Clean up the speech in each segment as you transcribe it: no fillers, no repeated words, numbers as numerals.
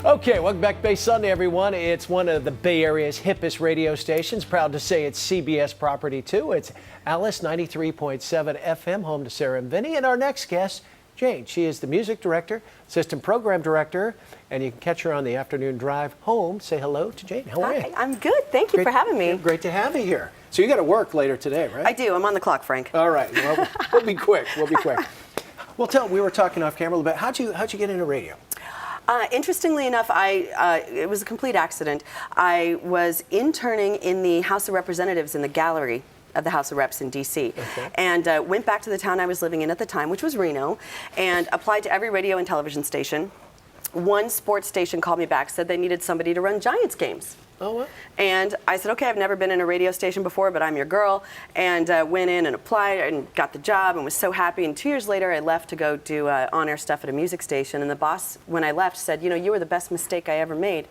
Okay, welcome back to Bay Sunday, everyone. It's one of the Bay Area's hippest radio stations. Proud to say it's CBS property, too. It's Alice 93.7 FM, home to Sarah and Vinny. And our next guest, Jane. She is the music director, assistant program director, and you can catch her on the afternoon drive home. Say hello to Jane. How are you? Hi, I'm good. Thank you for having me. Great to have you here. So you got to work later today, right? I do. I'm on the clock, Frank. All right. Well, we'll be quick. We'll be quick. Well, we were talking off camera a little bit. How'd you get into radio? Interestingly enough, it was a complete accident. I was interning in the House of Representatives in the gallery of the House of Reps in D.C. Okay. And went back to the town I was living in at the time, which was Reno, and applied to every radio and television station. One sports station called me back, said they needed somebody to run Giants games. Oh, what? And I said, okay, I've never been in a radio station before, but I'm your girl. And went in and applied and got the job and was so happy. And 2 years later, I left to go do on-air stuff at a music station. And the boss, when I left, said, you know, you were the best mistake I ever made.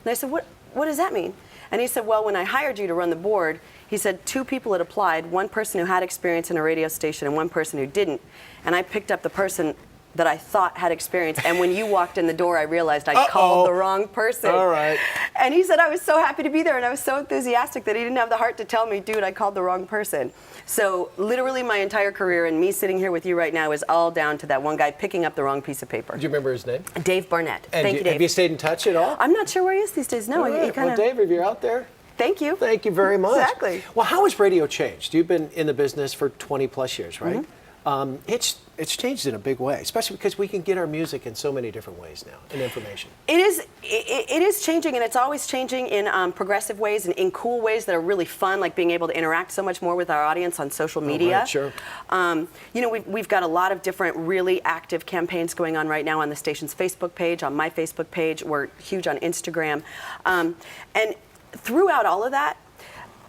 And I said, what does that mean? And he said, well, when I hired you to run the board, he said 2 people had applied, one person who had experience in a radio station and one person who didn't. And I picked up the person that I thought had experience, and when you walked in the door, I realized I called the wrong person. All right. And he said I was so happy to be there, and I was so enthusiastic that he didn't have the heart to tell me, dude, I called the wrong person. So literally my entire career, and me sitting here with you right now, is all down to that one guy picking up the wrong piece of paper. Do you remember his name? Dave Barnett. And Thank you, Dave. Have you stayed in touch at all? I'm not sure where he is these days. No, All right. he kind of. Well, Dave, if you're out there, thank you. thank you very much. Exactly. Well, how has radio changed? You've been in the business for 20 plus years, right? Mm-hmm. It's changed in a big way, especially because we can get our music in so many different ways now, and information. It is changing, and it's always changing in progressive ways and in cool ways that are really fun, like being able to interact so much more with our audience on social media. Right, sure. You know, we've got a lot of different really active campaigns going on right now on the station's Facebook page, on my Facebook page. We're huge on Instagram. And throughout all of that,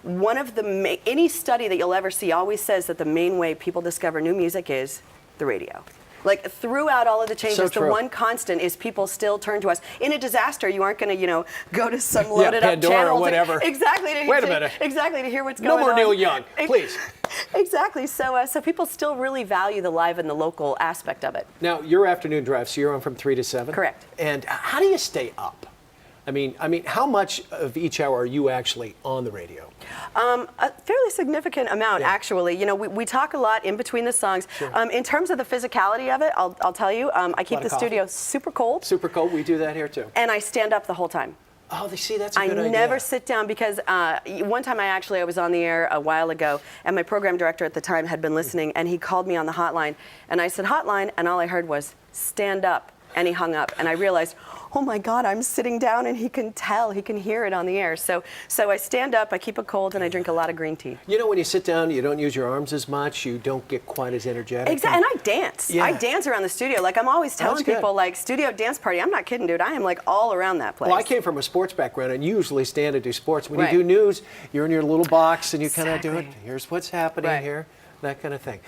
one of the any study that you'll ever see always says that the main way people discover new music is the radio. Like throughout all of the changes, the one constant is people still turn to us. In a disaster, you aren't going to, you know, go to some loaded up Pandora channel or whatever. Exactly. Wait a minute. Exactly, to hear what's going on. No more Neil Young, please. Exactly. So people still really value the live and the local aspect of it. Now, your afternoon drive, so you're on from 3 to 7? Correct. And how do you stay up? I mean, how much of each hour are you actually on the radio? A fairly significant amount, actually. You know, we talk a lot in between the songs. Sure. In terms of the physicality of it, I'll tell you, I keep the studio super cold. Super cold. We do that here too. And I stand up the whole time. Oh, see, that's a good idea. I never sit down because one time I was on the air a while ago, and my program director at the time had been listening, and he called me on the hotline, and I said, hotline, and all I heard was, stand up. And he hung up, and I realized, oh my God, I'm sitting down, and he can tell, he can hear it on the air. So I stand up, I keep it cold, and I drink a lot of green tea. You know, when you sit down, you don't use your arms as much, you don't get quite as energetic. Exactly, and I dance. Yeah. I dance around the studio. Like I'm always telling people, like, studio dance party. I'm not kidding, dude. I am like all around that place. Well, I came from a sports background, and you usually stand and do sports. When you do news, you're in your little box, and you kind of do it. Here's what's happening here, that kind of thing.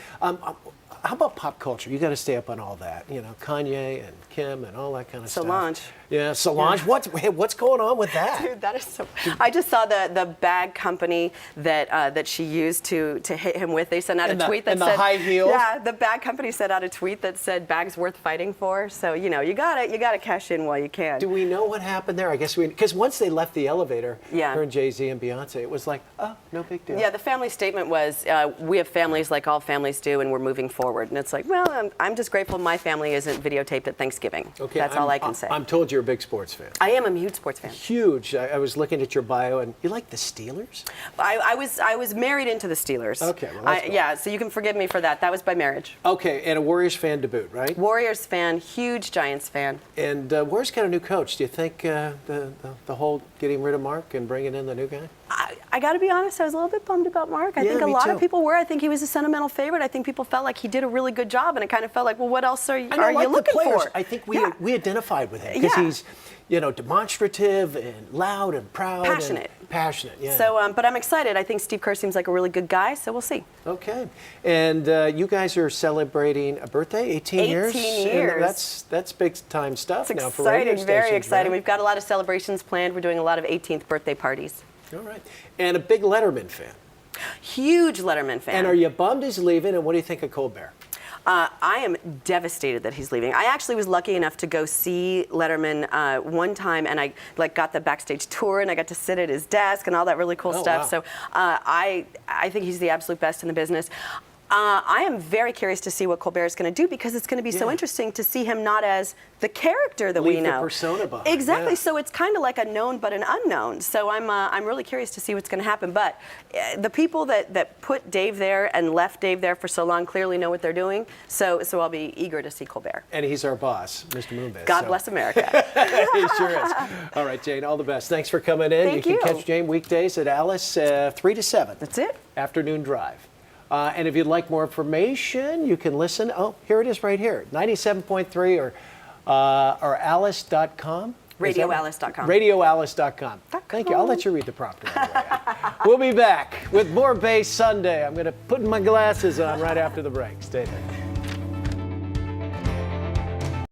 How about pop culture? You got to stay up on all that. You know, Kanye and Kim and all that kind of Solange. stuff. Yeah, Solange. Yeah. What's going on with that? Dude, that is so. I just saw the bag company that she used to hit him with. They sent out a tweet that said, the high heels. Yeah, the bag company sent out a tweet that said bags worth fighting for. So you know, you gotta cash in while you can. Do we know what happened there? I guess because once they left the elevator, her and Jay-Z and Beyonce, it was like, oh, no big deal. Yeah, the family statement was, we have families like all families do, and we're moving forward. And it's like, well, I'm just grateful my family isn't videotaped at Thanksgiving. Okay, that's all I can say. I'm told you're a big sports fan. I am a huge sports fan. Huge. I was looking at your bio, and you like the Steelers? I was married into the Steelers. Okay, well, that's cool. Yeah, so you can forgive me for that. That was by marriage. Okay, and a Warriors fan to boot, right? Warriors fan, huge Giants fan. And Warriors got a new coach. Do you think the whole getting rid of Mark and bringing in the new guy? I got to be honest, I was a little bit bummed about Mark. I think a lot of people were. I think he was a sentimental favorite. I think people felt like he did a really good job, and it kind of felt like, well, what else are you looking for? I think we identified with him because he's, you know, demonstrative and loud and proud. Passionate. Passionate, yeah. So, but I'm excited. I think Steve Kerr seems like a really good guy, so we'll see. Okay. And you guys are celebrating a birthday, 18 years? 18 years. That's big time stuff it's now for radio stations. Very exciting. Right? We've got a lot of celebrations planned. We're doing a lot of 18th birthday parties. All right. And a big Letterman fan. Huge Letterman fan. And are you bummed he's leaving, and what do you think of Colbert? I am devastated that he's leaving. I actually was lucky enough to go see Letterman one time, and I got the backstage tour, and I got to sit at his desk and all that really cool stuff. Wow. So I think he's the absolute best in the business. I am very curious to see what Colbert is going to do, because it's going to be so interesting to see him not as the character that we Leave know. the persona behind. Exactly. Yeah. So it's kind of like a known but an unknown. So I'm really curious to see what's going to happen. But the people that put Dave there and left Dave there for so long clearly know what they're doing. So I'll be eager to see Colbert. And he's our boss, Mr. Moonves. God bless America. He sure is. All right, Jane, all the best. Thanks for coming in. Thank you can you. catch Jane weekdays at Alice 3 to 7. That's it. Afternoon drive. And if you'd like more information, you can listen. Oh, here it is right here, 97.3 or alice.com. RadioAlice.com. RadioAlice.com. Thank you. I'll let you read the prompter on the way out. We'll be back with more Bay Sunday. I'm going to put my glasses on right after the break. Stay there.